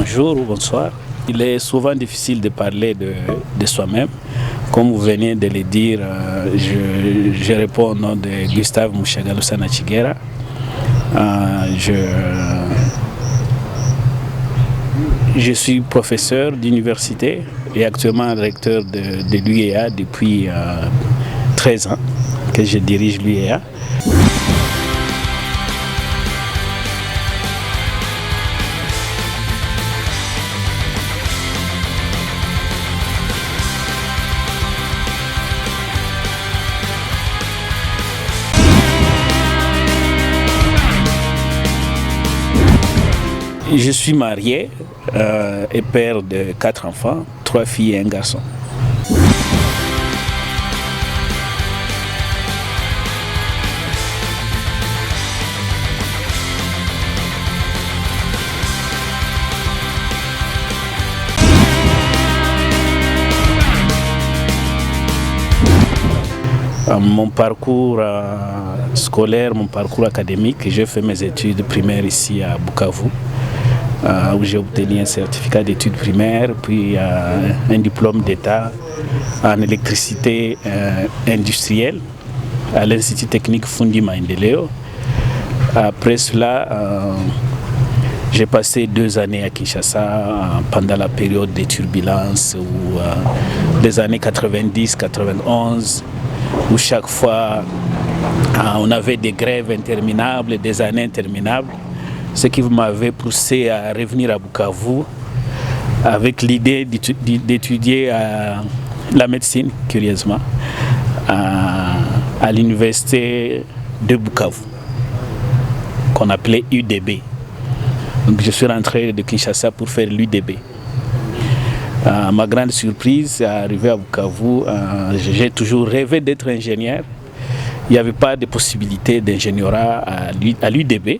bonjour ou bonsoir. Il est souvent difficile de parler de soi-même. Comme vous venez de le dire, je réponds au nom de Gustave Mushagalusa Nachigera. Je suis professeur d'université et actuellement recteur de l'UEA depuis 13 ans que je dirige l'UEA. Je suis marié et père de 4 enfants, 3 filles et un garçon. Mon parcours scolaire, mon parcours académique, j'ai fait mes études primaires ici à Bukavu, où j'ai obtenu un certificat d'études primaires, puis un diplôme d'État en électricité industrielle à l'Institut technique Fundi Maendeleo. Après cela, j'ai passé 2 années à Kinshasa pendant la période des turbulences, des années 90-91, où chaque fois on avait des grèves interminables, des années interminables. Ce qui m'avait poussé à revenir à Bukavu avec l'idée d'étudier la médecine, curieusement, à l'université de Bukavu, qu'on appelait UDB. Donc je suis rentré de Kinshasa pour faire l'UDB. À ma grande surprise, arrivé à Bukavu, j'ai toujours rêvé d'être ingénieur. Il n'y avait pas de possibilité d'ingénierat à l'UDB.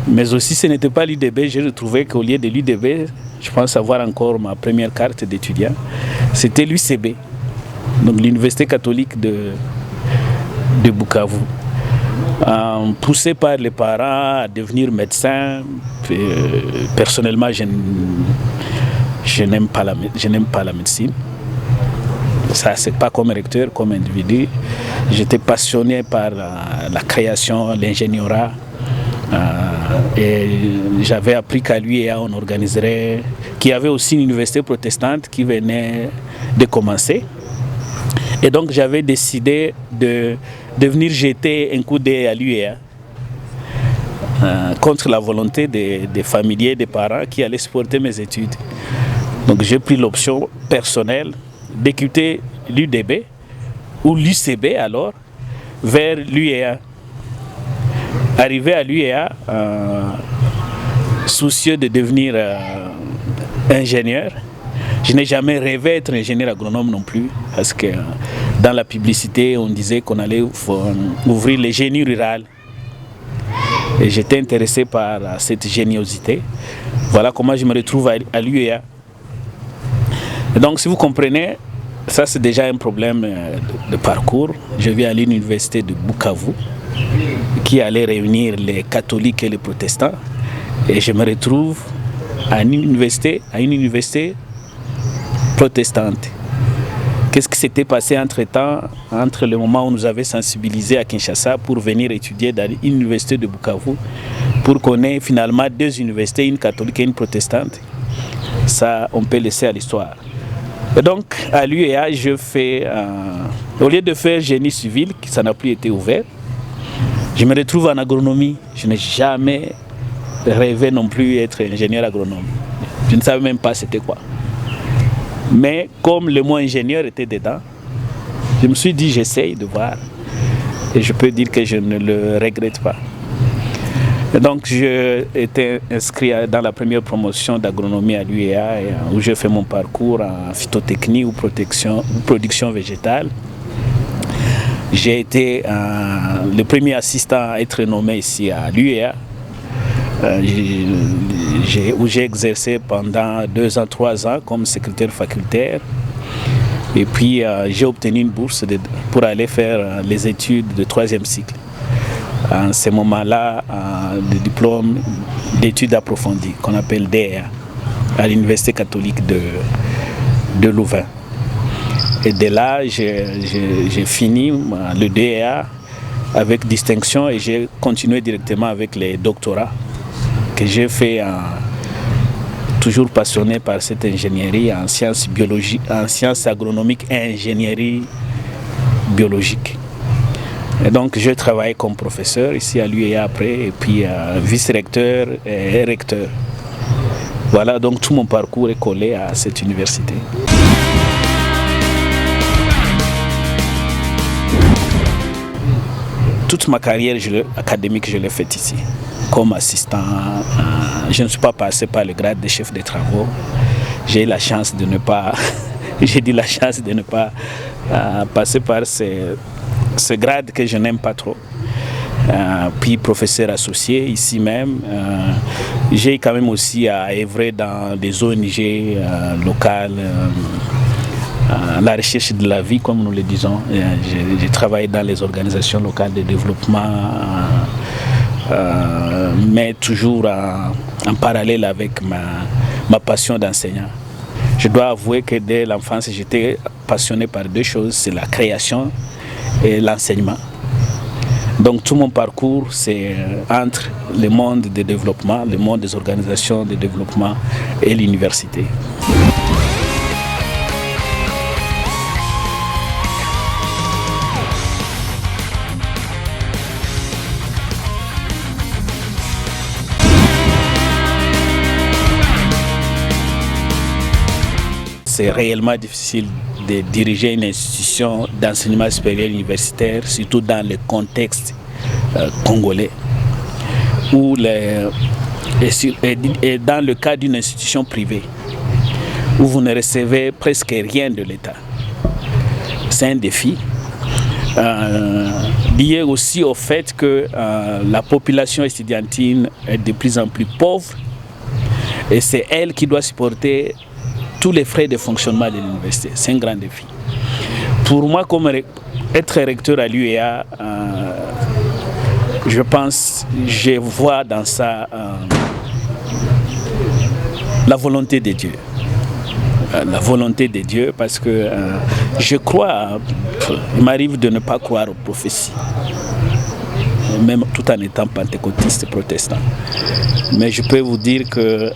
Mais aussi, ce n'était pas l'UDB. J'ai retrouvé qu'au lieu de l'UDB, je pense avoir encore ma première carte d'étudiant, c'était l'UCB, donc l'Université catholique de Bukavu. Poussé par les parents à devenir médecin, personnellement, je n'aime pas la médecine. Ça, c'est pas comme recteur, comme individu. J'étais passionné par la création, l'ingénierat. Et j'avais appris qu'à l'UEA, on organiserait, qu'il y avait aussi une université protestante qui venait de commencer. Et donc j'avais décidé de venir jeter un coup d'œil à l'UEA contre la volonté des familiers, des parents qui allaient supporter mes études. Donc j'ai pris l'option personnelle d'écouter l'UDB ou l'UCB alors vers l'UEA. Arrivé à l'UEA, soucieux de devenir ingénieur, je n'ai jamais rêvé d'être ingénieur agronome non plus, parce que dans la publicité, on disait qu'on allait ouvrir le génie rural. Et j'étais intéressé par cette géniosité. Voilà comment je me retrouve à l'UEA. Et donc, si vous comprenez, ça c'est déjà un problème de parcours. Je viens à l'université de Bukavu, qui allait réunir les catholiques et les protestants, et je me retrouve à une université protestante. Qu'est-ce qui s'était passé entre-temps, entre le moment où nous avait sensibilisés à Kinshasa pour venir étudier dans l'université de Bukavu, pour qu'on ait finalement 2 universités, une catholique et une protestante? Ça, on peut laisser à l'histoire. Et donc, à l'UEA, je fais, au lieu de faire génie civil, ça n'a plus été ouvert, je me retrouve en agronomie. Je n'ai jamais rêvé non plus d'être ingénieur agronome. Je ne savais même pas c'était quoi. Mais comme le mot ingénieur était dedans, je me suis dit j'essaye de voir. Et je peux dire que je ne le regrette pas. Et donc j'ai été inscrit dans la première promotion d'agronomie à l'UEA, où j'ai fait mon parcours en phytotechnie ou production végétale. J'ai été le premier assistant à être nommé ici à l'UEA, où j'ai exercé pendant 2 ans, 3 ans comme secrétaire facultaire. Et puis j'ai obtenu une bourse pour aller faire les études de 3e cycle. En ce moment-là, le diplôme d'études approfondies, qu'on appelle DEA. à l'Université catholique de Louvain. Et de là, j'ai fini le DEA avec distinction et j'ai continué directement avec les doctorats que j'ai fait toujours passionné par cette ingénierie en sciences biologiques, en sciences agronomiques et ingénierie biologique. Et donc je travaille comme professeur ici à l'UEA après et puis vice-recteur et recteur. Voilà, donc tout mon parcours est collé à cette université. Toute ma carrière académique, je l'ai faite ici, comme assistant. Je ne suis pas passé par le grade de chef de travaux. J'ai eu la chance de ne pas, passer par ce grade que je n'aime pas trop. Puis professeur associé ici même. J'ai quand même aussi à œuvrer dans des ONG locales. La recherche de la vie, comme nous le disons. J'ai travaillé dans les organisations locales de développement, mais toujours en parallèle avec ma passion d'enseignant. Je dois avouer que dès l'enfance, j'étais passionné par deux choses, c'est la création et l'enseignement. Donc tout mon parcours, c'est entre le monde du développement, le monde des organisations de développement et l'université. C'est réellement difficile de diriger une institution d'enseignement supérieur universitaire, surtout dans le contexte congolais, et dans le cas d'une institution privée, où vous ne recevez presque rien de l'État. C'est un défi, lié aussi au fait que la population estudiantine est de plus en plus pauvre, et c'est elle qui doit supporter tous les frais de fonctionnement de l'université. C'est un grand défi. Pour moi, comme être recteur à l'UEA, je vois dans ça la volonté de Dieu. La volonté de Dieu, parce que je crois, il m'arrive de ne pas croire aux prophéties, même tout en étant pentecôtiste et protestant. Mais je peux vous dire que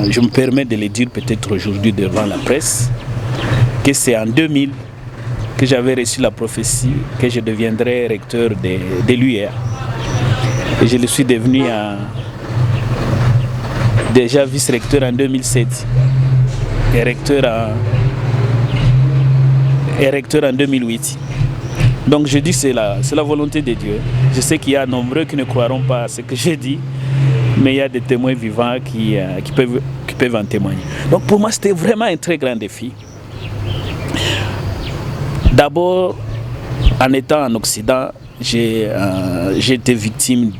je me permets de le dire peut-être aujourd'hui devant la presse, que c'est en 2000 que j'avais reçu la prophétie que je deviendrais recteur de l'UEA. Et je le suis devenu déjà vice-recteur en 2007 et recteur en 2008. Donc je dis que c'est la volonté de Dieu. Je sais qu'il y a nombreux qui ne croiront pas à ce que je dis, mais il y a des témoins vivants qui peuvent en témoigner. Donc pour moi, c'était vraiment un très grand défi. D'abord, en étant en Occident, j'ai été victime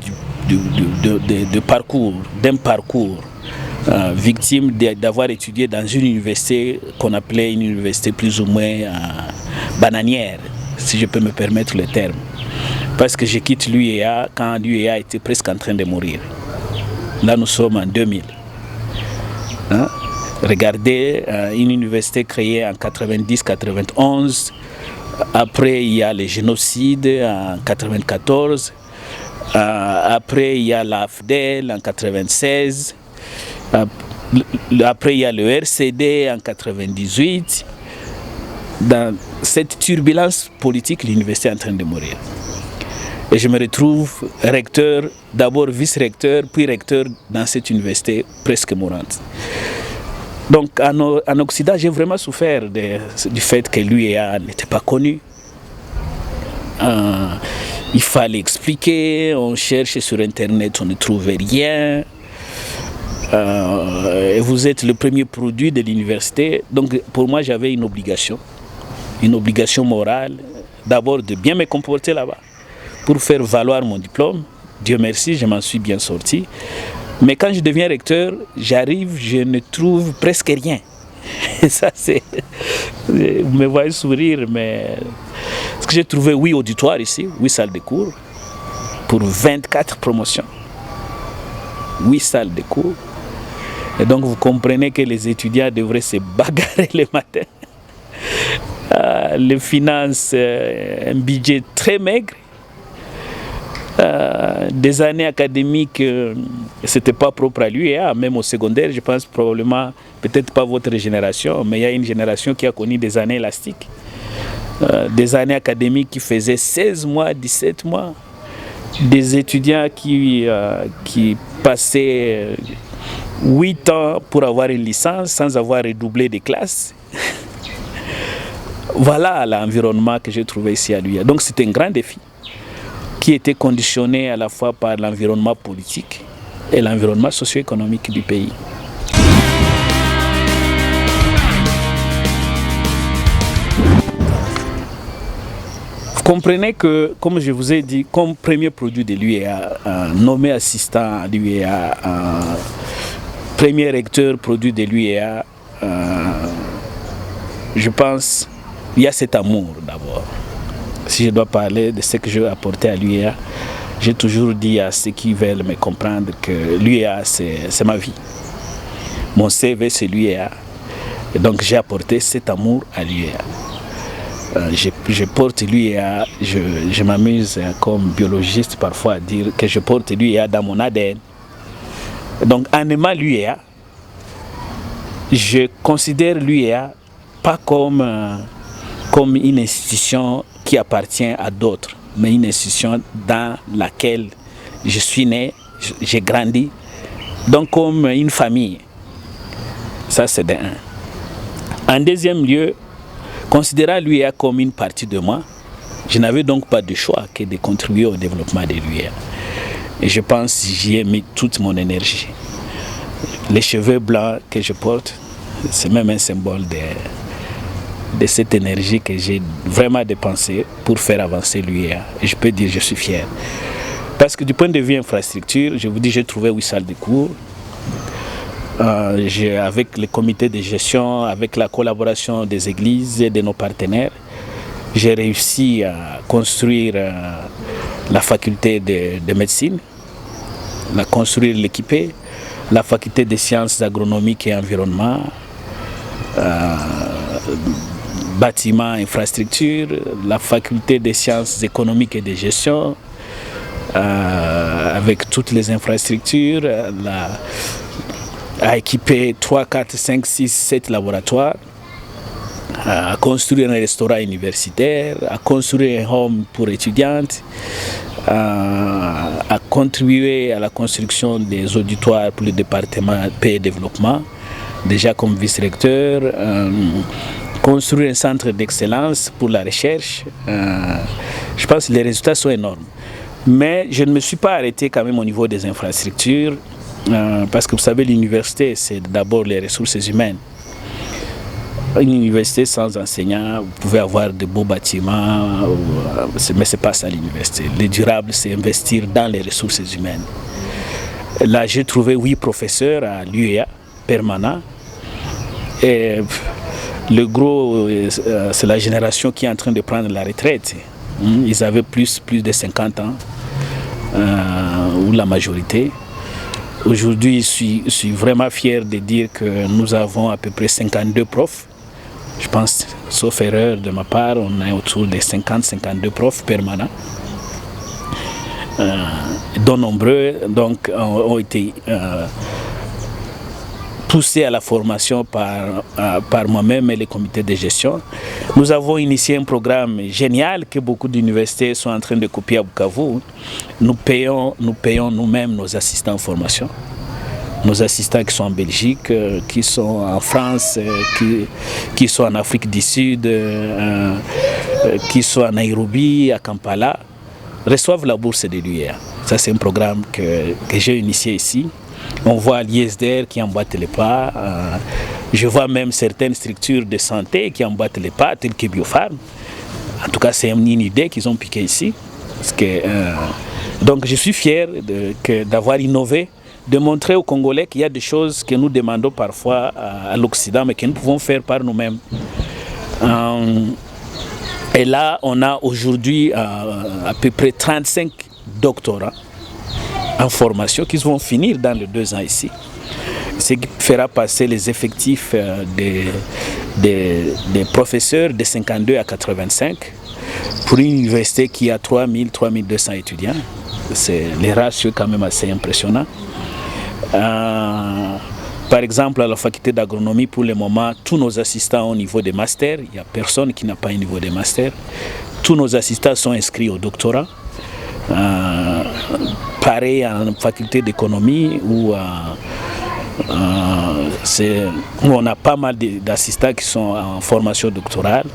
d'un parcours, victime d'avoir étudié dans une université qu'on appelait une université plus ou moins bananière, si je peux me permettre le terme. Parce que je quitte l'UEA quand l'UEA était presque en train de mourir. Là, nous sommes en 2000. Regardez, une université créée en 90-91. Après, il y a le génocide en 94. Après, il y a l'AFDEL en 96. Après, il y a le RCD en 98. Dans cette turbulence politique, l'université est en train de mourir. Et je me retrouve recteur, d'abord vice-recteur, puis recteur dans cette université presque mourante. Donc en Occident, j'ai vraiment souffert du fait que l'UEA n'était pas connue. Il fallait expliquer, on cherche sur Internet, on ne trouvait rien. Et vous êtes le premier produit de l'université. Donc pour moi, j'avais une obligation morale, d'abord de bien me comporter là-bas, pour faire valoir mon diplôme. Dieu merci, je m'en suis bien sorti. Mais quand je deviens recteur, j'arrive, je ne trouve presque rien. Et ça, c'est... Vous me voyez sourire, mais... Parce que j'ai trouvé 8 auditoires ici, 8 salles de cours, pour 24 promotions. 8 salles de cours. Et donc vous comprenez que les étudiants devraient se bagarrer le matin. Les finances, un budget très maigre. Des années académiques, c'était pas propre à l'UEA, même au secondaire, je pense probablement, peut-être pas votre génération, mais il y a une génération qui a connu des années élastiques. Des années académiques qui faisaient 16 mois, 17 mois. Des étudiants qui passaient 8 ans pour avoir une licence sans avoir redoublé des classes. Voilà l'environnement que j'ai trouvé ici à l'UEA. Donc c'est un grand défi qui était conditionné à la fois par l'environnement politique et l'environnement socio-économique du pays. Vous comprenez que, comme je vous ai dit, comme premier produit de l'UEA, nommé assistant à l'UEA, premier recteur produit de l'UEA, je pense qu'il y a cet amour d'abord. Si je dois parler de ce que je veux apporter à l'UEA, j'ai toujours dit à ceux qui veulent me comprendre que l'UEA, c'est ma vie. Mon CV, c'est l'UEA. Et donc j'ai apporté cet amour à l'UEA. Je porte l'UEA, je m'amuse comme biologiste parfois à dire que je porte l'UEA dans mon ADN. Donc en aimant l'UEA, je considère l'UEA pas comme une institution qui appartient à d'autres, mais une institution dans laquelle je suis né, j'ai grandi, donc comme une famille. Ça, c'est de un. En deuxième lieu, considérant l'UEA comme une partie de moi, je n'avais donc pas de choix que de contribuer au développement de l'UEA. Et je pense que j'y ai mis toute mon énergie. Les cheveux blancs que je porte, c'est même un symbole de cette énergie que j'ai vraiment dépensée pour faire avancer l'UEA. Et je peux dire que je suis fier. Parce que du point de vue infrastructure, je vous dis, j'ai trouvé 8 salles de cours. Avec le comité de gestion, avec la collaboration des églises et de nos partenaires, j'ai réussi à construire la faculté de médecine, à construire l'équiper, la faculté des sciences agronomiques et environnement, bâtiments, infrastructures, la faculté des sciences économiques et de gestion, avec toutes les infrastructures, à équiper 3, 4, 5, 6, 7 laboratoires, à construire un restaurant universitaire, à construire un home pour étudiantes, à contribuer à la construction des auditoires pour le département paix et développement, déjà comme vice-recteur, construire un centre d'excellence pour la recherche. Je pense que les résultats sont énormes. Mais je ne me suis pas arrêté quand même au niveau des infrastructures, parce que vous savez, l'université, c'est d'abord les ressources humaines. Une université sans enseignants, vous pouvez avoir de beaux bâtiments, mais ce n'est pas ça l'université. Le durable, c'est investir dans les ressources humaines. Là, j'ai trouvé 8 professeurs à l'UEA, permanents. Et le gros, c'est la génération qui est en train de prendre la retraite. Ils avaient plus de 50 ans, ou la majorité. Aujourd'hui, je suis vraiment fier de dire que nous avons à peu près 52 profs. Je pense, sauf erreur de ma part, on est autour de 50-52 profs permanents, dont nombreux donc, ont été poussés à la formation par moi-même et les comités de gestion. Nous avons initié un programme génial que beaucoup d'universités sont en train de copier à Bukavu. Nous payons nous-mêmes nos assistants en formation. Nos assistants qui sont en Belgique, qui sont en France, qui sont en Afrique du Sud, qui sont à Nairobi, à Kampala, reçoivent la bourse de l'UEA. Ça, c'est un programme que j'ai initié ici. On voit l'ISDR qui emboîte les pas. Je vois même certaines structures de santé qui emboîtent les pas, telles que Biopharm. En tout cas, c'est une idée qu'ils ont piquée ici. Donc, je suis fier d'avoir innové, de montrer aux Congolais qu'il y a des choses que nous demandons parfois à l'Occident, mais que nous pouvons faire par nous-mêmes. Et là, on a aujourd'hui à peu près 35 doctorats en formation qui vont finir dans les 2 ans ici. ce qui fera passer les effectifs des professeurs de 52 à 85 pour une université qui a 3000, 3200 étudiants. C'est les ratios quand même assez impressionnants. Par exemple, à la faculté d'agronomie, pour le moment, tous nos assistants ont un niveau de master. Il n'y a personne qui n'a pas un niveau de master. Tous nos assistants sont inscrits au doctorat. Pareil en faculté d'économie où on a pas mal d'assistants qui sont en formation doctorale.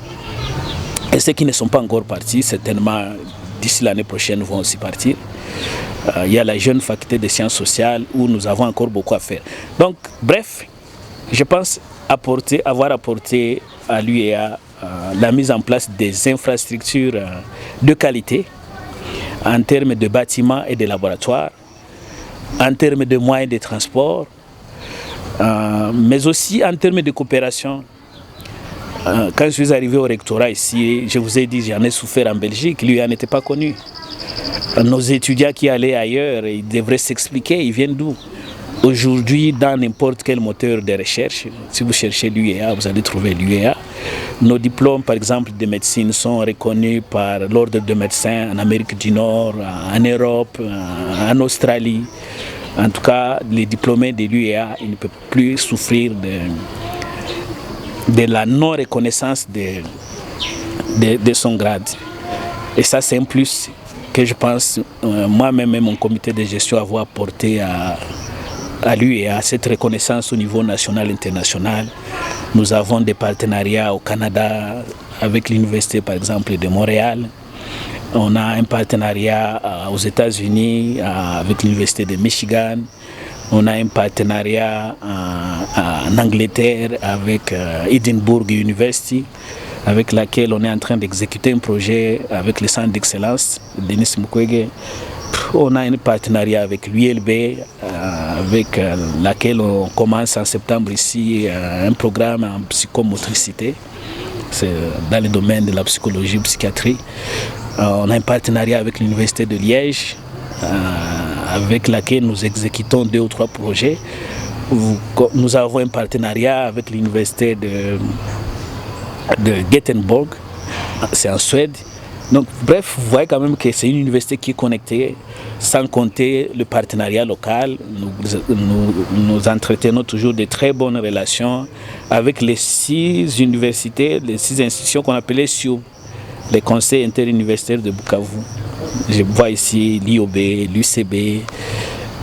Et ceux qui ne sont pas encore partis, certainement d'ici l'année prochaine vont aussi partir. Il y a la jeune faculté de sciences sociales où nous avons encore beaucoup à faire. Donc, bref, je pense avoir apporté à l'UEA la mise en place des infrastructures de qualité en termes de bâtiments et de laboratoires, en termes de moyens de transport, mais aussi en termes de coopération. Quand je suis arrivé au rectorat ici, je vous ai dit, j'en ai souffert en Belgique, l'UEA n'était pas connu. Nos étudiants qui allaient ailleurs, ils devraient s'expliquer, ils viennent d'où? Aujourd'hui, dans n'importe quel moteur de recherche, si vous cherchez l'UEA, vous allez trouver l'UEA. Nos diplômes, par exemple, de médecine sont reconnus par l'ordre de médecins en Amérique du Nord, en Europe, en Australie. En tout cas, les diplômés de l'UEA, ils ne peuvent plus souffrir de la non-reconnaissance de son grade. Et ça, c'est un plus que je pense, moi-même et mon comité de gestion, avoir apporté à l'UEA, cette reconnaissance au niveau national et international. Nous avons des partenariats au Canada avec l'université, par exemple, de Montréal. On a un partenariat aux États-Unis avec l'université de Michigan. On a un partenariat en Angleterre avec Edinburgh University, avec laquelle on est en train d'exécuter un projet avec le centre d'excellence Denis Mukwege. On a un partenariat avec l'ULB, avec laquelle on commence en septembre ici un programme en psychomotricité. C'est dans le domaine de la psychologie et psychiatrie. On a un partenariat avec l'Université de Liège, avec laquelle nous exécutons 2 ou 3 projets. Nous avons un partenariat avec l'Université de Gothenburg, c'est en Suède. Donc, bref, vous voyez quand même que c'est une université qui est connectée, sans compter le partenariat local. Nous entretenons toujours de très bonnes relations avec les 6 universités, les 6 institutions qu'on appelait SIUB, les conseils interuniversitaires de Bukavu. Je vois ici l'IOB, l'UCB,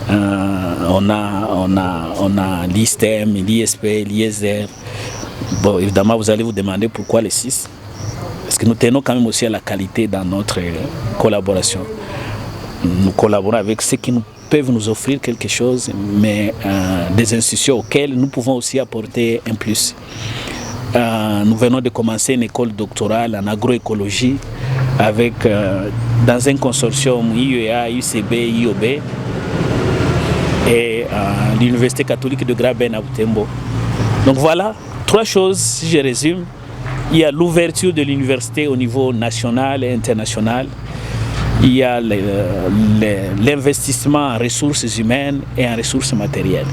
on a l'ISTEM, l'ISP, l'ISR. Bon, évidemment, vous allez vous demander pourquoi les 6. Parce que nous tenons quand même aussi à la qualité dans notre collaboration. Nous collaborons avec ceux qui peuvent nous offrir quelque chose, mais des institutions auxquelles nous pouvons aussi apporter un plus. Nous venons de commencer une école doctorale en agroécologie avec, dans un consortium IUEA, UCB, IOB et l'Université catholique de Graben à Butembo. Donc voilà, 3 choses, si je résume. Il y a l'ouverture de l'université au niveau national et international. Il y a l'investissement en ressources humaines et en ressources matérielles.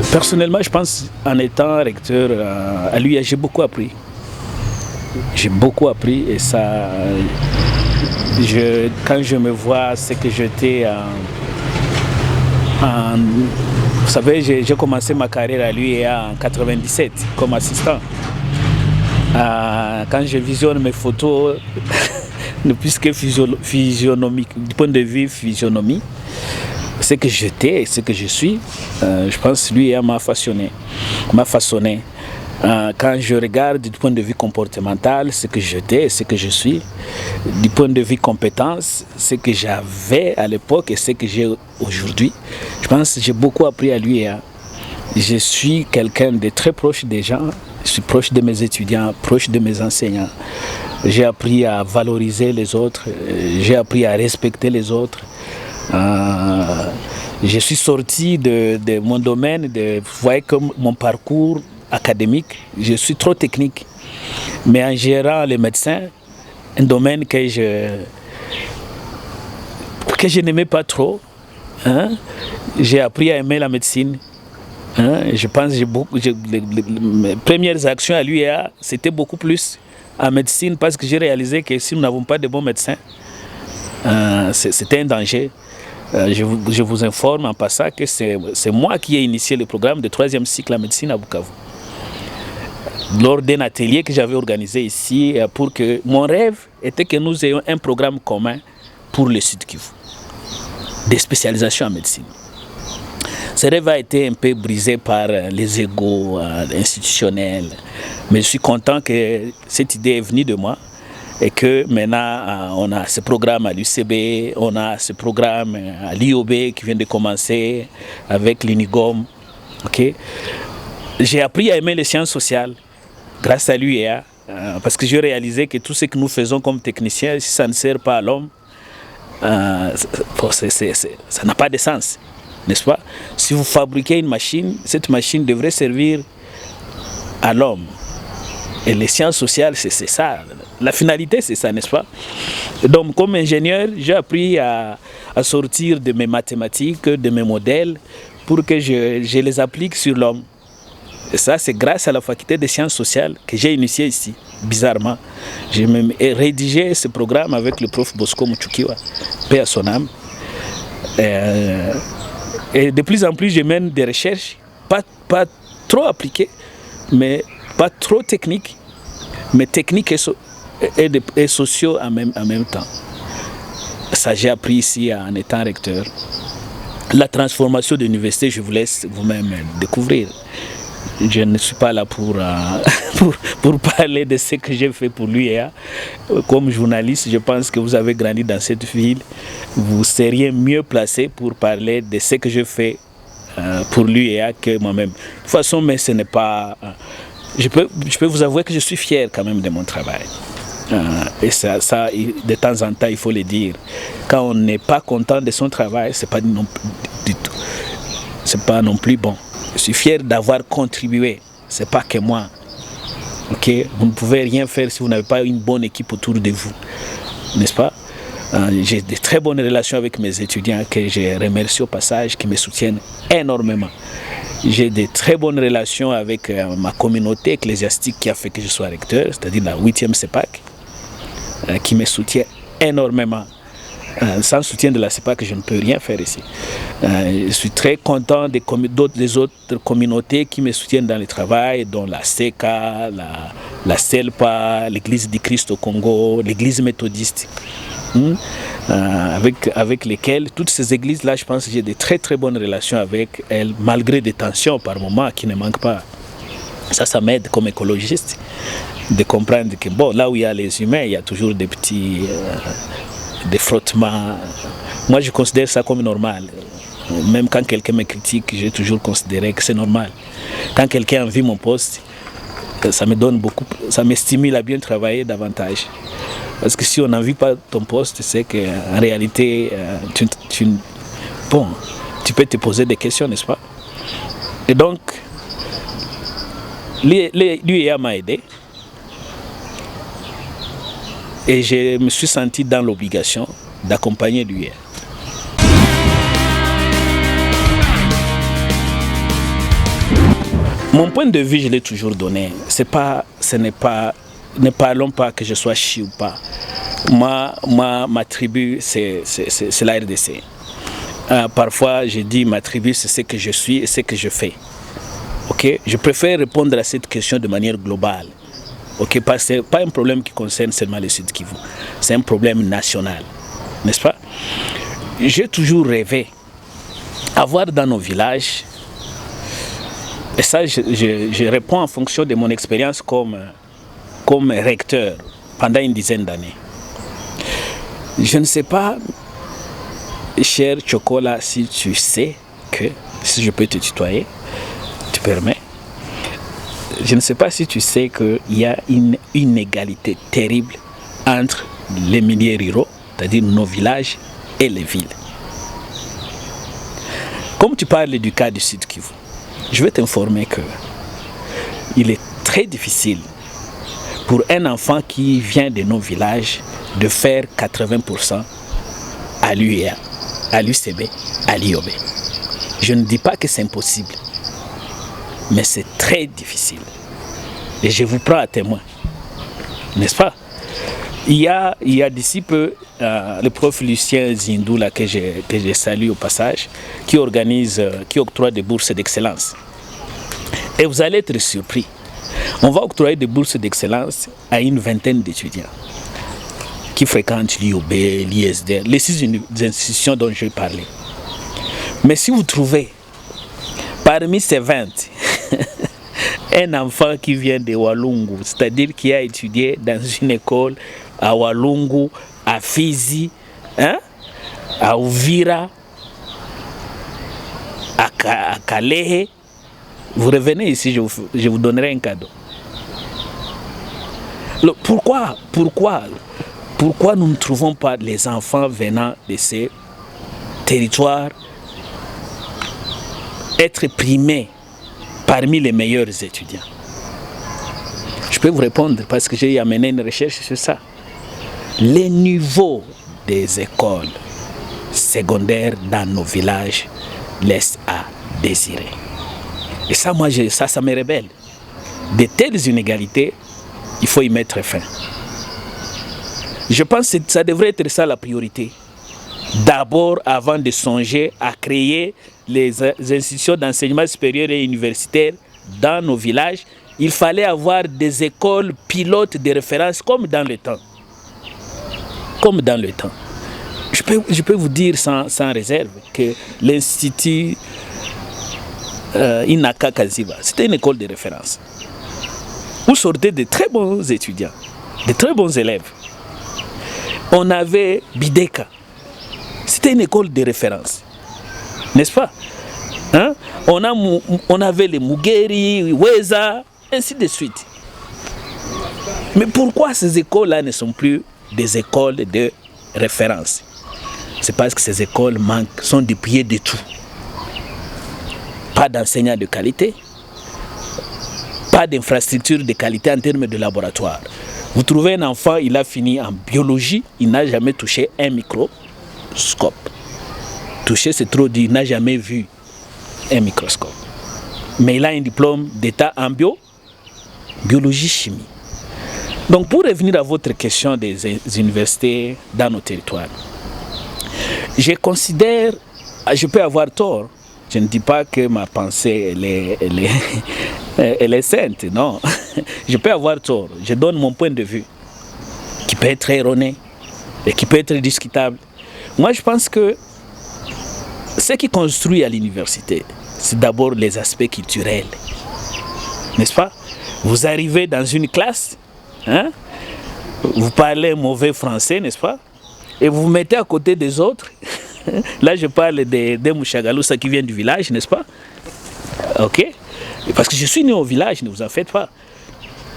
Personnellement, je pense, en étant recteur à l'UEA, j'ai beaucoup appris. J'ai beaucoup appris et ça, quand je me vois, c'est que j'étais vous savez, j'ai commencé ma carrière à l'UEA en 1997 comme assistant. Quand je visionne mes photos, ne plus que physionomique, du point de vue physionomie, ce que j'étais et ce que je suis, je pense que l'UEA m'a façonné. Quand je regarde du point de vue comportemental, ce que j'étais et ce que je suis, du point de vue compétence, ce que j'avais à l'époque et ce que j'ai aujourd'hui, je pense que j'ai beaucoup appris à l'UEA. Je suis quelqu'un de très proche des gens, Je suis proche de mes étudiants, proche de mes enseignants. J'ai appris à valoriser les autres, j'ai appris à respecter les autres. Je suis sorti de mon domaine, vous voyez comme mon parcours académique, je suis trop technique. Mais en gérant les médecins, un domaine que je n'aimais pas trop, hein, j'ai appris à aimer la médecine. Hein, je pense que mes premières actions à l'UEA, c'était beaucoup plus en médecine parce que j'ai réalisé que si nous n'avons pas de bons médecins, c'était un danger. Je vous informe en passant que c'est moi qui ai initié le programme de 3e cycle en médecine à Bukavu. Lors d'un atelier que j'avais organisé ici, pour que mon rêve était que nous ayons un programme commun pour le Sud Kivu, des spécialisations en médecine. Ce rêve a été un peu brisé par les égos institutionnels, mais je suis content que cette idée est venue de moi et que maintenant on a ce programme à l'UCB, on a ce programme à l'IOB qui vient de commencer avec l'UNIGOM. Okay? J'ai appris à aimer les sciences sociales grâce à l'UEA parce que j'ai réalisé que tout ce que nous faisons comme techniciens, si ça ne sert pas à l'homme, ça n'a pas de sens. N'est-ce pas? Si vous fabriquez une machine, cette machine devrait servir à l'homme. Et les sciences sociales, c'est ça. La finalité, c'est ça, n'est-ce pas? Donc, comme ingénieur, j'ai appris à sortir de mes mathématiques, de mes modèles, pour que je les applique sur l'homme. Et ça, c'est grâce à la faculté des sciences sociales que j'ai initié ici, bizarrement. J'ai même rédigé ce programme avec le prof Bosco Muchukiwa, paix à son âme. Et de plus en plus, je mène des recherches, pas trop appliquées, mais pas trop techniques, mais techniques et sociaux en même temps. Ça, j'ai appris ici en étant recteur. La transformation de l'université, je vous laisse vous-même découvrir. Je ne suis pas là pour parler de ce que j'ai fait pour l'UEA. Comme journaliste, je pense que vous avez grandi dans cette ville. Vous seriez mieux placé pour parler de ce que je fais pour l'UEA que moi-même. De toute façon, mais ce n'est pas... Je peux vous avouer que je suis fier quand même de mon travail. Et ça, de temps en temps, il faut le dire. Quand on n'est pas content de son travail, c'est pas du tout. C'est pas non plus bon. Je suis fier d'avoir contribué. C'est pas que moi. Okay? Vous ne pouvez rien faire si vous n'avez pas une bonne équipe autour de vous. N'est-ce pas? J'ai de très bonnes relations avec mes étudiants que je remercie au passage, qui me soutiennent énormément. J'ai de très bonnes relations avec ma communauté ecclésiastique qui a fait que je sois recteur, c'est-à-dire la 8e CEPAC, qui me soutient énormément. Sans soutien de la CEPAC, je ne peux rien faire ici. Je suis très content des autres communautés qui me soutiennent dans le travail, dont la SECA, la CELPA, l'Église du Christ au Congo, l'Église méthodiste, avec lesquelles, toutes ces églises-là, je pense que j'ai de très très bonnes relations avec elles, malgré des tensions par moments qui ne manquent pas. Ça m'aide comme écologiste de comprendre que bon, là où il y a les humains, il y a toujours des petits... des frottements. Moi, je considère ça comme normal. Même quand quelqu'un me critique, j'ai toujours considéré que c'est normal. Quand quelqu'un envie mon poste, ça me donne beaucoup, ça me stimule à bien travailler davantage. Parce que si on n'envie pas ton poste, c'est qu'en réalité, tu peux te poser des questions, n'est-ce pas? Et donc, l'UEA m'a aidé. Et je me suis senti dans l'obligation d'accompagner l'UEA. Mon point de vue, je l'ai toujours donné. Ne parlons pas que je sois chi ou pas. Ma tribu, c'est la RDC. Parfois, je dis ma tribu, c'est ce que je suis et ce que je fais. Okay? Je préfère répondre à cette question de manière globale. Okay, ce n'est pas un problème qui concerne seulement le Sud Kivu, c'est un problème national, n'est-ce pas? J'ai toujours rêvé avoir dans nos villages, et ça je réponds en fonction de mon expérience comme recteur pendant une dizaine d'années. Je ne sais pas, cher Chocolat, si tu sais que, si je peux te tutoyer, tu permets, je ne sais pas si tu sais qu'il y a une inégalité terrible entre les milieux ruraux, c'est-à-dire nos villages, et les villes. Comme tu parles du cas du Sud Kivu, je vais t'informer que il est très difficile pour un enfant qui vient de nos villages de faire 80% à l'UEA, à l'UCB, à l'IOB. Je ne dis pas que c'est impossible, mais c'est très difficile. Et je vous prends à témoin, n'est-ce pas? Il y a d'ici peu le prof Lucien Zindou, là, que je salue au passage, qui octroie des bourses d'excellence. Et vous allez être surpris. On va octroyer des bourses d'excellence à une vingtaine d'étudiants qui fréquentent l'IOB, l'ISD, les 6 institutions dont je parlais. Mais si vous trouvez parmi ces 20 un enfant qui vient de Walungu, c'est-à-dire qui a étudié dans une école à Walungu, à Fizi, hein, à Uvira, à Kalehe, vous revenez ici, je vous donnerai un cadeau. Pourquoi nous ne trouvons pas les enfants venant de ces territoires être primés parmi les meilleurs étudiants? Je peux vous répondre parce que j'ai amené une recherche sur ça. Les niveaux des écoles secondaires dans nos villages laissent à désirer. Et ça, moi, ça me rebelle. De telles inégalités, il faut y mettre fin. Je pense que ça devrait être ça la priorité. D'abord, avant de songer à créer les institutions d'enseignement supérieur et universitaire dans nos villages, il fallait avoir des écoles pilotes de référence comme dans le temps. Comme dans le temps. Je peux vous dire sans réserve que l'Institut Inaka Kaziba, c'était une école de référence où sortaient de très bons étudiants, de très bons élèves. On avait Bideka, c'était une école de référence, n'est-ce pas? Hein? On avait les Mugeri, Weza, ainsi de suite. Mais pourquoi ces écoles-là ne sont plus des écoles de référence? C'est parce que ces écoles sont dépouillées de tout. Pas d'enseignants de qualité, pas d'infrastructures de qualité en termes de laboratoire. Vous trouvez un enfant, il a fini en biologie, il n'a jamais touché un microscope. Toucher, c'est trop dit, il n'a jamais vu un microscope. Mais il a un diplôme d'état en biologie, chimie. Donc pour revenir à votre question des universités dans nos territoires, je considère, je peux avoir tort, je ne dis pas que ma pensée elle est sainte, non. Je peux avoir tort, je donne mon point de vue, qui peut être erroné et qui peut être discutable. Moi je pense que ce qui construit à l'université, c'est d'abord les aspects culturels, n'est-ce pas? Vous arrivez dans une classe, hein? Vous parlez mauvais français, n'est-ce pas? Et vous vous mettez à côté des autres. Là, je parle de Mouchagalousa qui vient du village, n'est-ce pas? Ok? Parce que je suis né au village, ne vous en faites pas.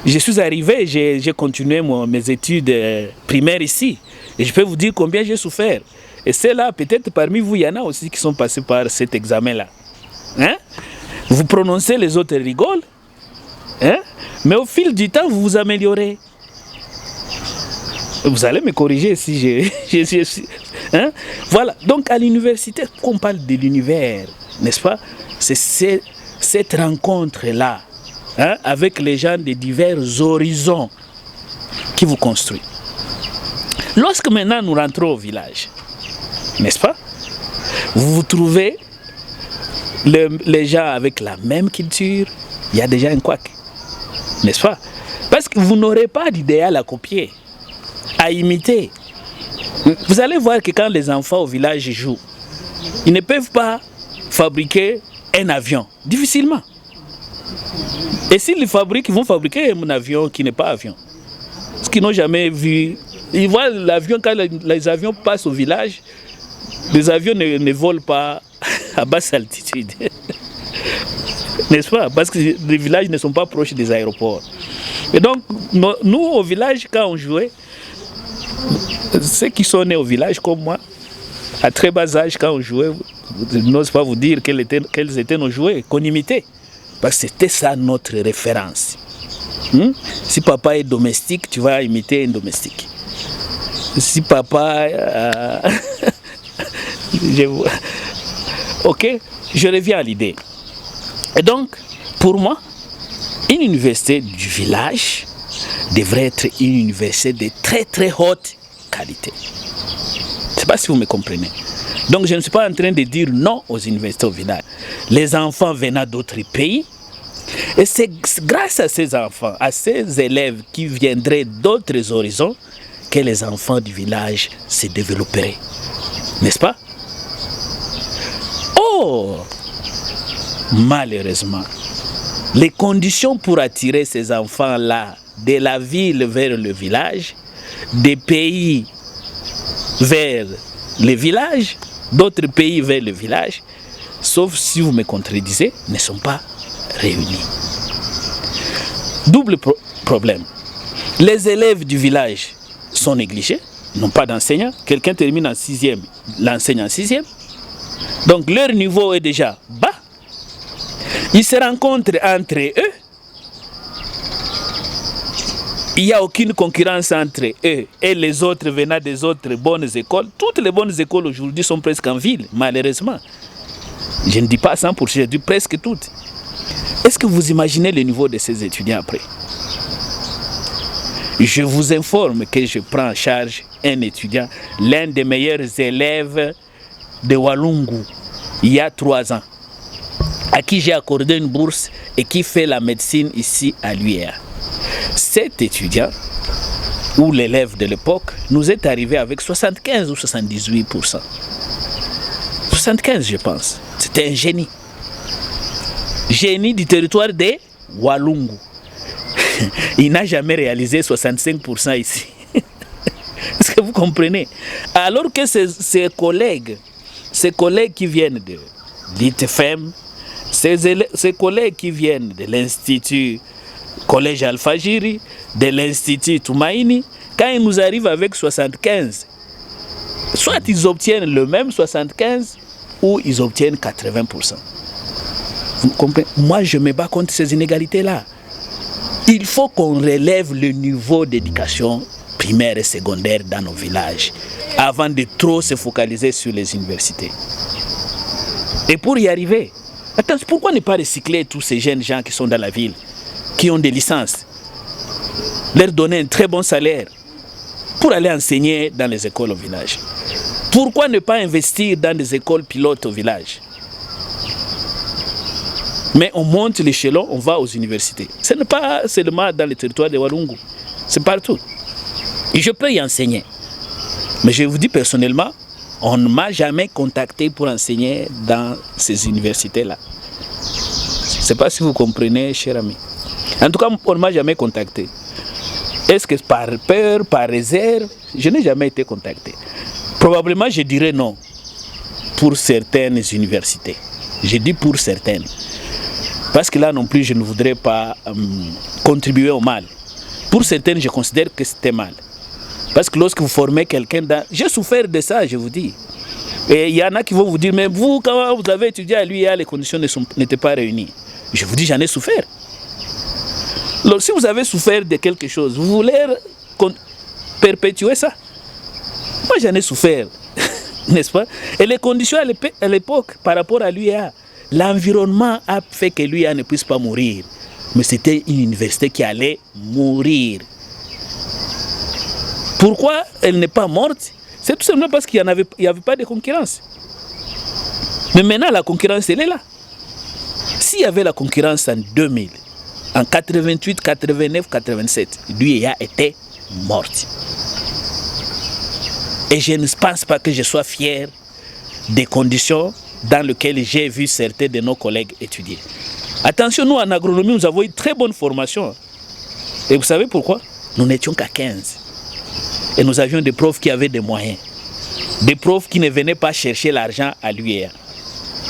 Je suis arrivé, j'ai continué mes études primaires ici. Et je peux vous dire combien j'ai souffert. Et c'est là, peut-être parmi vous, il y en a aussi qui sont passés par cet examen-là. Hein? Vous prononcez, les autres rigolent. Hein? Mais au fil du temps, vous vous améliorez. Vous allez me corriger si hein? Voilà, donc à l'université, quand on parle de l'univers, n'est-ce pas? C'est cette rencontre-là, hein, avec les gens de divers horizons qui vous construit. Lorsque maintenant nous rentrons au village, n'est-ce pas? Vous trouvez les gens avec la même culture, il y a déjà un couac, n'est-ce pas? Parce que vous n'aurez pas d'idéal à copier, à imiter. Vous allez voir que quand les enfants au village jouent, ils ne peuvent pas fabriquer un avion, difficilement. Et s'ils le fabriquent, ils vont fabriquer un avion qui n'est pas avion. Parce qu'ils n'ont jamais vu. Ils voient l'avion, quand les avions passent au village, les avions ne volent pas à basse altitude. N'est-ce pas? Parce que les villages ne sont pas proches des aéroports. Et donc, nous, au village, quand on jouait, ceux qui sont nés au village comme moi, à très bas âge, quand on jouait, je n'ose pas vous dire quels étaient nos jouets qu'on imitait. Parce que c'était ça notre référence. Si papa est domestique, tu vas imiter un domestique. Si papa... Ok, je reviens à l'idée. Et donc, pour moi, une université du village devrait être une université de très très haute qualité. Je ne sais pas si vous me comprenez. Donc je ne suis pas en train de dire non aux universités au village. Les enfants venant d'autres pays, et c'est grâce à ces enfants, à ces élèves qui viendraient d'autres horizons, que les enfants du village se développeraient. N'est-ce pas? Oh! Malheureusement, les conditions pour attirer ces enfants-là de la ville vers le village, des pays vers le village, d'autres pays vers le village, sauf si vous me contredisez, ne sont pas réunis. Double problème. Les élèves du village sont négligés, n'ont pas d'enseignants. Quelqu'un termine en 6e, l'enseigne en 6e. Donc leur niveau est déjà bas. Ils se rencontrent entre eux. Il n'y a aucune concurrence entre eux et les autres venant des autres bonnes écoles. Toutes les bonnes écoles aujourd'hui sont presque en ville, malheureusement. Je ne dis pas 100%, je dis presque toutes. Est-ce que vous imaginez le niveau de ces étudiants après? Je vous informe que je prends en charge un étudiant, l'un des meilleurs élèves de Walungu, il y a 3 ans, à qui j'ai accordé une bourse et qui fait la médecine ici à l'UEA. Cet étudiant, ou l'élève de l'époque, nous est arrivé avec 75 ou 78%. 75, je pense. C'était un génie. Génie du territoire de Walungu. Il n'a jamais réalisé 65% ici. Est-ce que vous comprenez? Alors que ses collègues qui viennent de l'ITFM, ses collègues qui viennent de l'Institut Collège Al-Fajiri, de l'Institut Toumaïni, quand ils nous arrivent avec 75, soit ils obtiennent le même 75 ou ils obtiennent 80%. Vous comprenez? Moi, je me bats contre ces inégalités-là. Il faut qu'on relève le niveau d'éducation primaire et secondaire dans nos villages avant de trop se focaliser sur les universités. Et pour y arriver, attends, pourquoi ne pas recycler tous ces jeunes gens qui sont dans la ville, qui ont des licences, leur donner un très bon salaire pour aller enseigner dans les écoles au village? Pourquoi ne pas investir dans des écoles pilotes au village? Mais on monte l'échelon, on va aux universités. Ce n'est pas seulement dans le territoire de Walungu, c'est partout. Et je peux y enseigner. Mais je vous dis personnellement, on ne m'a jamais contacté pour enseigner dans ces universités-là. Je ne sais pas si vous comprenez, cher ami. En tout cas, on ne m'a jamais contacté. Est-ce que par peur, par réserve? Je n'ai jamais été contacté. Probablement, je dirais non pour certaines universités. Je dis pour certaines. Parce que là non plus, je ne voudrais pas contribuer au mal. Pour certaines, je considère que c'était mal. Parce que lorsque vous formez quelqu'un dans... J'ai souffert de ça, je vous dis. Et il y en a qui vont vous dire, mais vous, quand vous avez étudié à l'UIA, les conditions n'étaient pas réunies. Je vous dis, j'en ai souffert. Alors, si vous avez souffert de quelque chose, vous voulez perpétuer ça? Moi, j'en ai souffert, n'est-ce pas? Et les conditions à l'époque, par rapport à l'UIA, l'environnement a fait que l'UIA ne puisse pas mourir. Mais c'était une université qui allait mourir. Pourquoi elle n'est pas morte? C'est tout simplement parce qu'il n'y avait pas de concurrence. Mais maintenant, la concurrence, elle est là. S'il y avait la concurrence en 2000, en 88, 89, 87, l'UIA était morte. Et je ne pense pas que je sois fier des conditions dans lesquelles j'ai vu certains de nos collègues étudier. Attention, nous en agronomie, nous avons une très bonne formation. Et vous savez pourquoi? Nous n'étions qu'à 15. Et nous avions des profs qui avaient des moyens. Des profs qui ne venaient pas chercher l'argent à l'UIA,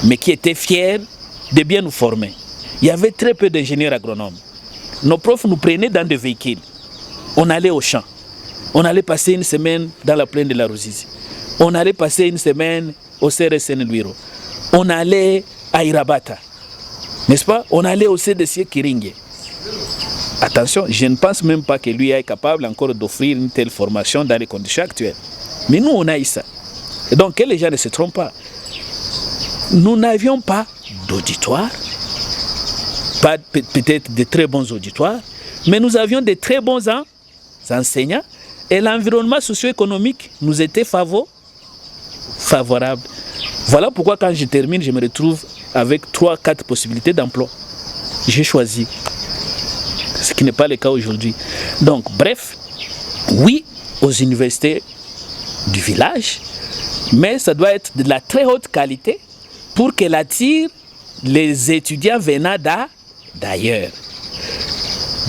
mais qui étaient fiers de bien nous former. Il y avait très peu d'ingénieurs agronomes. Nos profs nous prenaient dans des véhicules. On allait au champ. On allait passer une semaine dans la plaine de la Ruzizi. On allait passer une semaine au CRSN Luiro. On allait à Irabata. N'est-ce pas? On allait au CDC Kiringue. Attention, je ne pense même pas que lui est capable encore d'offrir une telle formation dans les conditions actuelles. Mais nous, on a eu ça. Et donc, que les gens ne se trompent pas. Nous n'avions pas d'auditoire, pas peut-être de très bons auditoires, mais nous avions de très bons enseignants et l'environnement socio-économique nous était favorable. Voilà pourquoi quand je termine, je me retrouve avec 3-4 possibilités d'emploi. J'ai choisi, ce qui n'est pas le cas aujourd'hui. Donc, bref, oui aux universités du village, mais ça doit être de la très haute qualité pour qu'elle attire les étudiants venant d'ailleurs.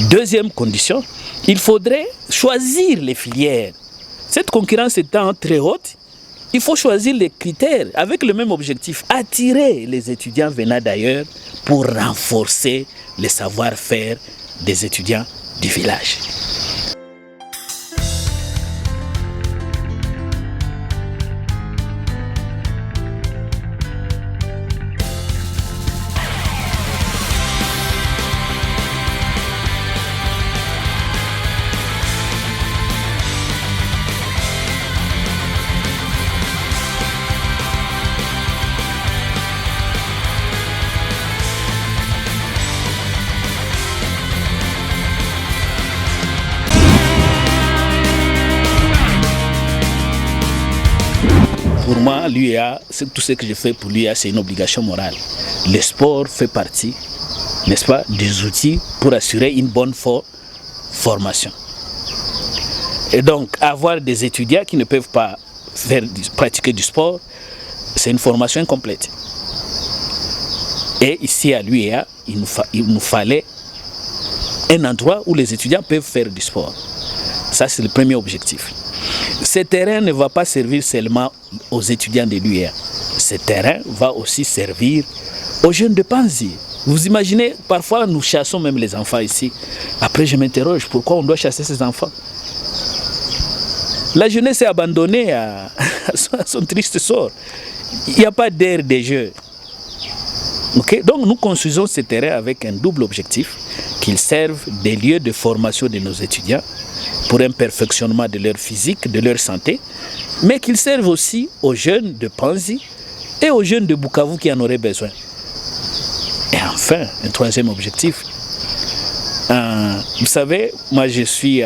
Deuxième condition, il faudrait choisir les filières. Cette concurrence étant très haute, il faut choisir les critères avec le même objectif, attirer les étudiants venant d'ailleurs pour renforcer le savoir-faire des étudiants du village. Pour moi, l'UEA, tout ce que je fais pour l'UEA, c'est une obligation morale. Le sport fait partie, n'est-ce pas, des outils pour assurer une bonne formation. Et donc, avoir des étudiants qui ne peuvent pas pratiquer du sport, c'est une formation incomplète. Et ici à l'UEA, il nous fallait un endroit où les étudiants peuvent faire du sport. Ça, c'est le premier objectif. Ce terrain ne va pas servir seulement aux étudiants de l'UEA. Ce terrain va aussi servir aux jeunes de Panzi. Vous imaginez, parfois nous chassons même les enfants ici. Après je m'interroge, pourquoi on doit chasser ces enfants? La jeunesse est abandonnée à son triste sort. Il n'y a pas d'air de jeu. Okay? Donc nous construisons ce terrain avec un double objectif, qu'ils servent des lieux de formation de nos étudiants pour un perfectionnement de leur physique, de leur santé, mais qu'ils servent aussi aux jeunes de Panzi et aux jeunes de Bukavu qui en auraient besoin. Et enfin, un troisième objectif. Vous savez, moi je suis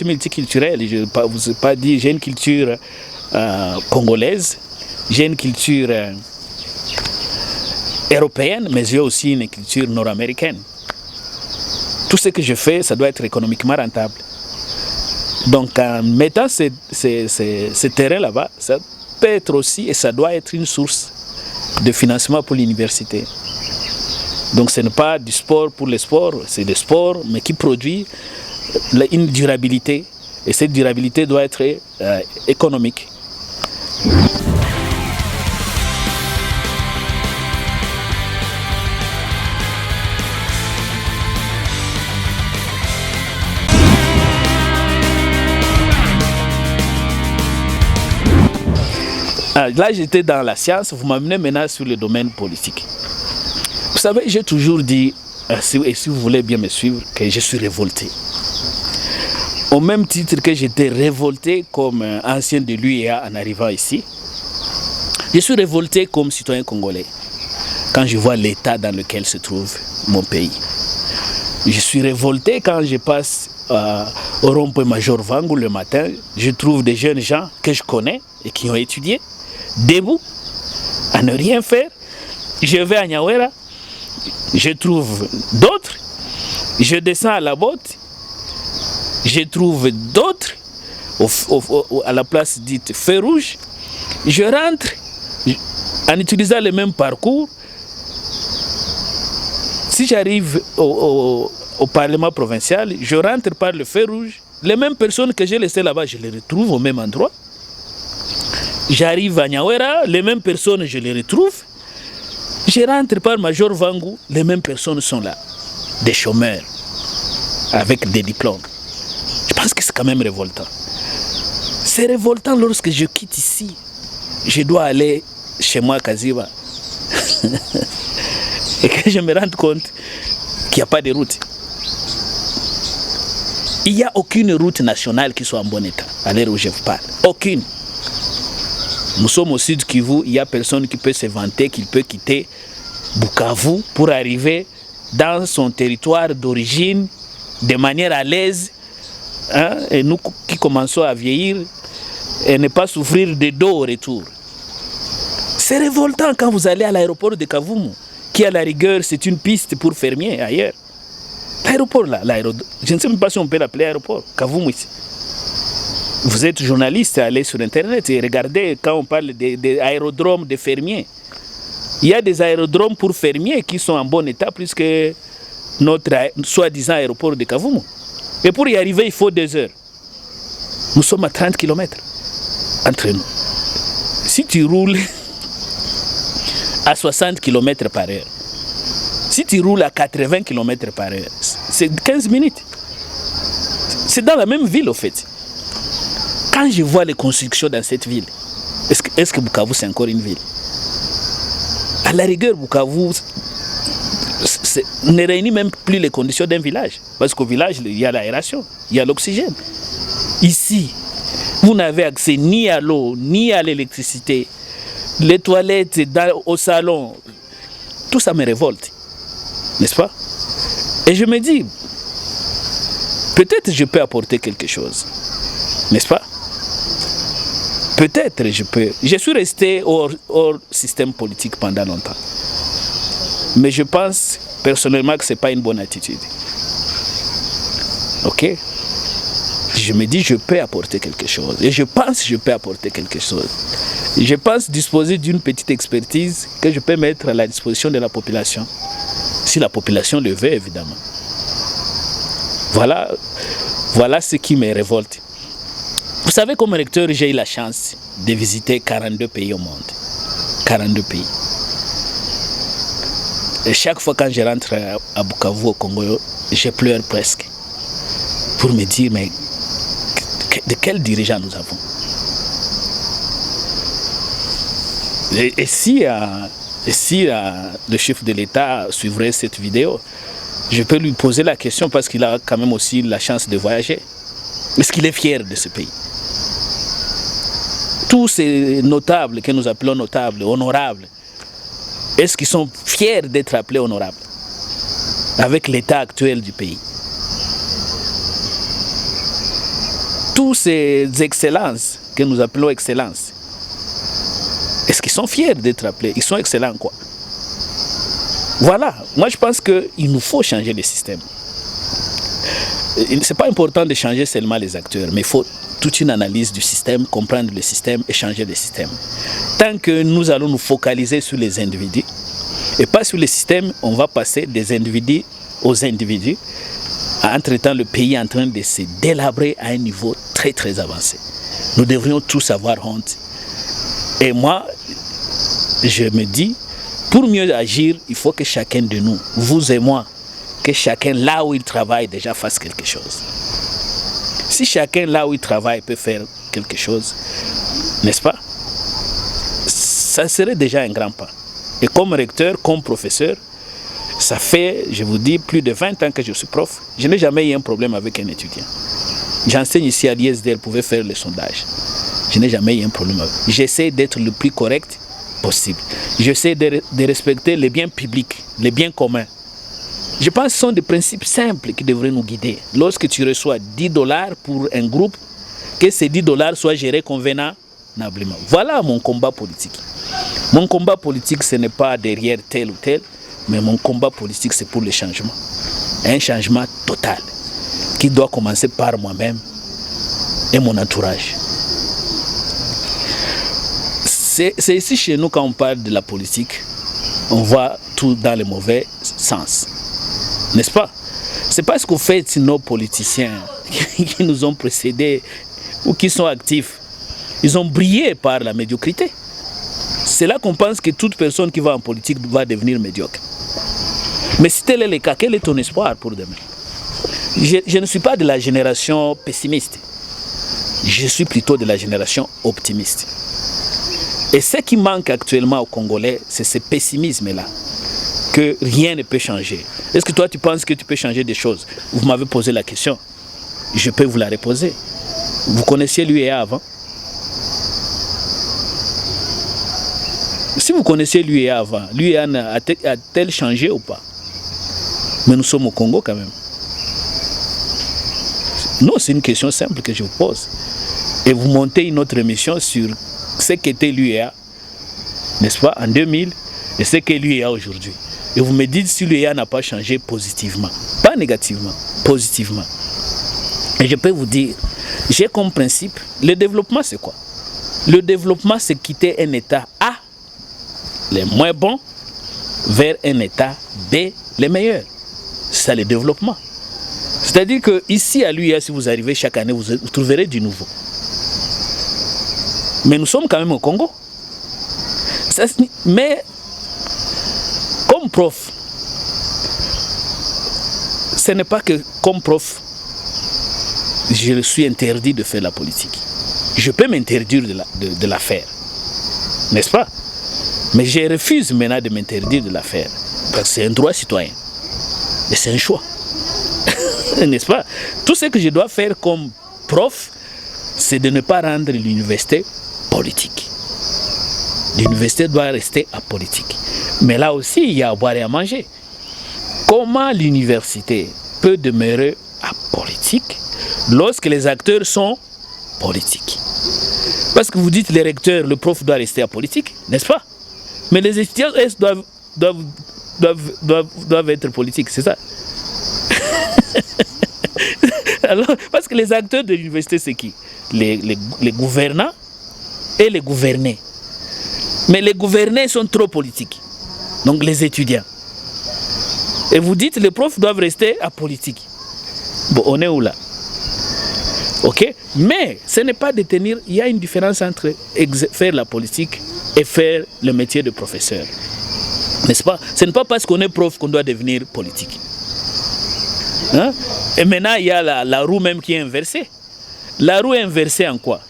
multiculturel, je ne vous ai pas dit, j'ai une culture congolaise, j'ai une culture européenne, mais j'ai aussi une culture nord-américaine. Tout ce que je fais, ça doit être économiquement rentable. Donc en mettant ces terrains là-bas, ça peut être aussi, et ça doit être une source de financement pour l'université. Donc ce n'est pas du sport pour le sport, c'est du sport, mais qui produit une durabilité. Et cette durabilité doit être économique. Là, j'étais dans la science, vous m'amenez maintenant sur le domaine politique. Vous savez, j'ai toujours dit, et si vous voulez bien me suivre, que je suis révolté. Au même titre que j'étais révolté comme ancien de l'UEA en arrivant ici, je suis révolté comme citoyen congolais quand je vois l'état dans lequel se trouve mon pays. Je suis révolté quand je passe au rond-point Major Vangu le matin, je trouve des jeunes gens que je connais et qui ont étudié, debout, à ne rien faire. Je vais à Nyawera, je trouve d'autres, je descends à la botte, je trouve d'autres à la place dite feu rouge, je rentre en utilisant le même parcours. Si j'arrive au Parlement provincial, je rentre par le feu rouge, les mêmes personnes que j'ai laissées là-bas, je les retrouve au même endroit. J'arrive à Nyawera, les mêmes personnes, je les retrouve. Je rentre par Major Vangu, les mêmes personnes sont là. Des chômeurs, avec des diplômes. Je pense que c'est quand même révoltant. C'est révoltant lorsque je quitte ici. Je dois aller chez moi à Kaziba. Et que je me rende compte qu'il n'y a pas de route. Il n'y a aucune route nationale qui soit en bon état, à l'heure où je vous parle. Aucune. Nous sommes au sud Kivu, il n'y a personne qui peut se vanter qu'il peut quitter Bukavu pour arriver dans son territoire d'origine de manière à l'aise. Hein? Et nous qui commençons à vieillir et ne pas souffrir de dos au retour. C'est révoltant quand vous allez à l'aéroport de Kavumu, qui à la rigueur c'est une piste pour fermiers ailleurs. L'aéroport là, je ne sais même pas si on peut l'appeler aéroport, Kavumu ici. Vous êtes journaliste, allez sur internet et regardez quand on parle des aérodromes de fermiers. Il y a des aérodromes pour fermiers qui sont en bon état plus que notre soi-disant aéroport de Kavumu. Et pour y arriver, il faut 2 heures. Nous sommes à 30 km entre nous. Si tu roules à 60 km par heure, si tu roules à 80 km par heure, c'est 15 minutes. C'est dans la même ville au fait. Quand je vois les constructions dans cette ville, est-ce que Bukavu c'est encore une ville? À la rigueur, Bukavu ne réunit même plus les conditions d'un village. Parce qu'au village, il y a l'aération, il y a l'oxygène. Ici, vous n'avez accès ni à l'eau, ni à l'électricité. Les toilettes au salon, tout ça me révolte. N'est-ce pas? Et je me dis, peut-être je peux apporter quelque chose. N'est-ce pas? Peut-être je peux. Je suis resté hors système politique pendant longtemps. Mais je pense personnellement que ce n'est pas une bonne attitude. Ok? Je me dis, je peux apporter quelque chose. Et je pense que je peux apporter quelque chose. Je pense disposer d'une petite expertise que je peux mettre à la disposition de la population. Si la population le veut, évidemment. Voilà ce qui me révolte. Vous savez, comme recteur, j'ai eu la chance de visiter 42 pays au monde. 42 pays. Et chaque fois quand je rentre à Bukavu, au Congo, je pleure presque. Pour me dire, mais de quels dirigeants nous avons? Et si le chef de l'État suivrait cette vidéo, je peux lui poser la question parce qu'il a quand même aussi la chance de voyager. Est-ce qu'il est fier de ce pays? Tous ces notables que nous appelons notables, honorables, est-ce qu'ils sont fiers d'être appelés honorables avec l'état actuel du pays? Tous ces excellences que nous appelons excellences, est-ce qu'ils sont fiers d'être appelés? Ils sont excellents quoi? Voilà, moi je pense qu'il nous faut changer le système. Ce n'est pas important de changer seulement les acteurs, mais il faut toute une analyse du système, comprendre le système et changer le système. Tant que nous allons nous focaliser sur les individus et pas sur le système, on va passer des individus aux individus, entre-temps le pays est en train de se délabrer à un niveau très très avancé. Nous devrions tous avoir honte. Et moi, je me dis, pour mieux agir, il faut que chacun de nous, vous et moi, que chacun là où il travaille déjà fasse quelque chose. Si chacun là où il travaille peut faire quelque chose, n'est-ce pas? Ça serait déjà un grand pas. Et comme recteur, comme professeur, ça fait, je vous dis, plus de 20 ans que je suis prof. Je n'ai jamais eu un problème avec un étudiant. J'enseigne ici à l'ISD, elle pouvait faire le sondage. Je n'ai jamais eu un problème avec. J'essaie d'être le plus correct possible. J'essaie de respecter les biens publics, les biens communs. Je pense que ce sont des principes simples qui devraient nous guider. Lorsque tu reçois $10 pour un groupe, que ces $10 soient gérés convenablement. Voilà mon combat politique. Mon combat politique, ce n'est pas derrière tel ou tel, mais mon combat politique, c'est pour le changement. Un changement total qui doit commencer par moi-même et mon entourage. C'est ici chez nous, quand on parle de la politique, on voit tout dans le mauvais sens. N'est-ce pas? C'est parce qu'au fait, nos politiciens qui nous ont précédés ou qui sont actifs, ils ont brillé par la médiocrité. C'est là qu'on pense que toute personne qui va en politique va devenir médiocre. Mais si tel est le cas, quel est ton espoir pour demain? Je ne suis pas de la génération pessimiste. Je suis plutôt de la génération optimiste. Et ce qui manque actuellement aux Congolais, c'est ce pessimisme-là, que rien ne peut changer. Est-ce que toi, tu penses que tu peux changer des choses? Vous m'avez posé la question. Je peux vous la reposer. Vous connaissiez l'UEA avant? Si vous connaissiez l'UEA avant, l'UEA a-t-elle changé ou pas? Mais nous sommes au Congo quand même. Non, c'est une question simple que je vous pose. Et vous montez une autre émission sur ce qu'était l'UEA, n'est-ce pas, en 2000, et ce qu'est l'UEA aujourd'hui. Et vous me dites si l'UEA n'a pas changé positivement, pas négativement, positivement. Et je peux vous dire, j'ai comme principe, le développement c'est quoi? Le développement c'est quitter un état A, les moins bons, vers un état B, les meilleurs. C'est ça le développement. C'est-à-dire qu'ici à l'UEA, si vous arrivez chaque année, vous trouverez du nouveau. Mais nous sommes quand même au Congo. Mais comme prof, ce n'est pas que comme prof, je suis interdit de faire la politique. Je peux m'interdire de la faire, n'est-ce pas? Mais je refuse maintenant de m'interdire de la faire, parce que c'est un droit citoyen. Et c'est un choix, n'est-ce pas? Tout ce que je dois faire comme prof, c'est de ne pas rendre l'université politique. L'université doit rester apolitique. Mais là aussi, il y a à boire et à manger. Comment l'université peut demeurer apolitique lorsque les acteurs sont politiques? Parce que vous dites les recteurs, le prof doit rester apolitique, n'est-ce pas? Mais les étudiants doivent être politiques, c'est ça? Alors, parce que les acteurs de l'université, c'est qui? Les gouvernants et les gouvernés. Mais les gouvernés sont trop politiques. Donc les étudiants. Et vous dites les profs doivent rester apolitiques. Bon, on est où là? Ok? Mais ce n'est pas détenir. Il y a une différence entre faire la politique et faire le métier de professeur. N'est-ce pas? Ce n'est pas parce qu'on est prof qu'on doit devenir politique. Hein? Et maintenant, il y a la roue même qui est inversée. La roue est inversée en quoi?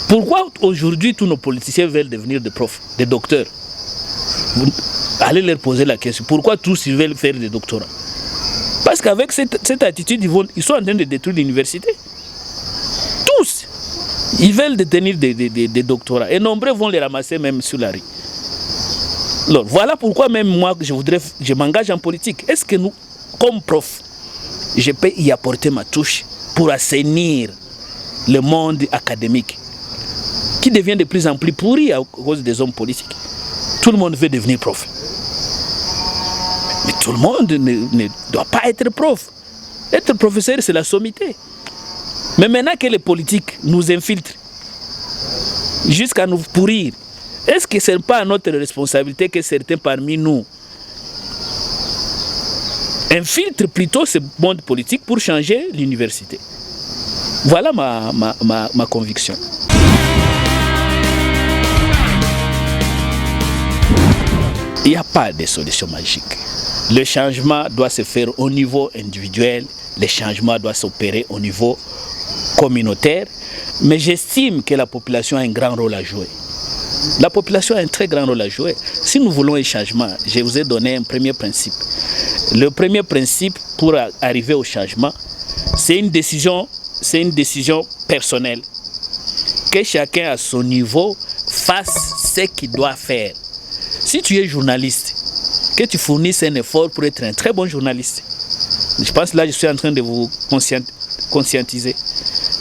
Pourquoi aujourd'hui tous nos politiciens veulent devenir des profs, des docteurs? Allez leur poser la question. Pourquoi tous ils veulent faire des doctorats? Parce qu'avec cette attitude, ils sont en train de détruire l'université. Tous. Ils veulent détenir des doctorats. Et nombreux vont les ramasser même sur la rue. Alors, voilà pourquoi même moi, je m'engage en politique. Est-ce que nous, comme prof, je peux y apporter ma touche pour assainir le monde académique qui devient de plus en plus pourri à cause des hommes politiques? Tout le monde veut devenir prof. Mais tout le monde ne doit pas être prof. Être professeur, c'est la sommité. Mais maintenant que les politiques nous infiltrent jusqu'à nous pourrir, est-ce que ce n'est pas notre responsabilité que certains parmi nous infiltrent plutôt ce monde politique pour changer l'université? Voilà ma conviction. Il n'y a pas de solution magique. Le changement doit se faire au niveau individuel, le changement doit s'opérer au niveau communautaire, mais j'estime que la population a un grand rôle à jouer. La population a un très grand rôle à jouer. Si nous voulons un changement, je vous ai donné un premier principe. Le premier principe pour arriver au changement, c'est une décision personnelle. Que chacun à son niveau fasse ce qu'il doit faire. Si tu es journaliste, que tu fournisses un effort pour être un très bon journaliste. Je pense que là, je suis en train de vous conscientiser.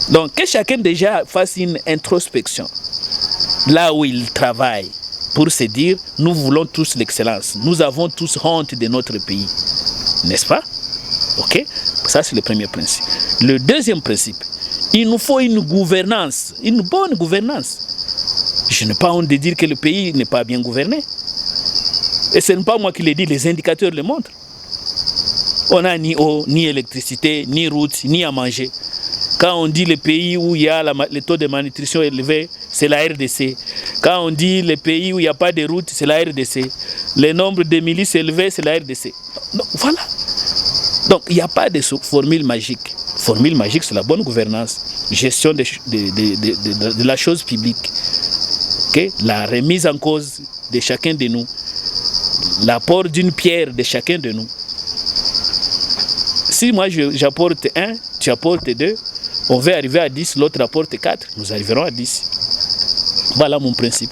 Donc, que chacun déjà fasse une introspection. Là où il travaille, pour se dire, nous voulons tous l'excellence. Nous avons tous honte de notre pays. N'est-ce pas? Ok? Ça, c'est le premier principe. Le deuxième principe, il nous faut une gouvernance, une bonne gouvernance. Je n'ai pas honte de dire que le pays n'est pas bien gouverné. Et ce n'est pas moi qui le dis, les indicateurs le montrent. On n'a ni eau, ni électricité, ni route, ni à manger. Quand on dit le pays où il y a le taux de malnutrition élevé, c'est la RDC. Quand on dit les pays où il n'y a pas de route, c'est la RDC. Le nombre de milices élevé, c'est la RDC. Donc, voilà. Donc, il n'y a pas de formule magique. Formule magique, c'est la bonne gouvernance, gestion de la chose publique, okay? La remise en cause de chacun de nous, l'apport d'une pierre de chacun de nous. Si moi j'apporte 1, tu apportes 2, on va arriver à 10, l'autre apporte 4, nous arriverons à 10. Voilà mon principe.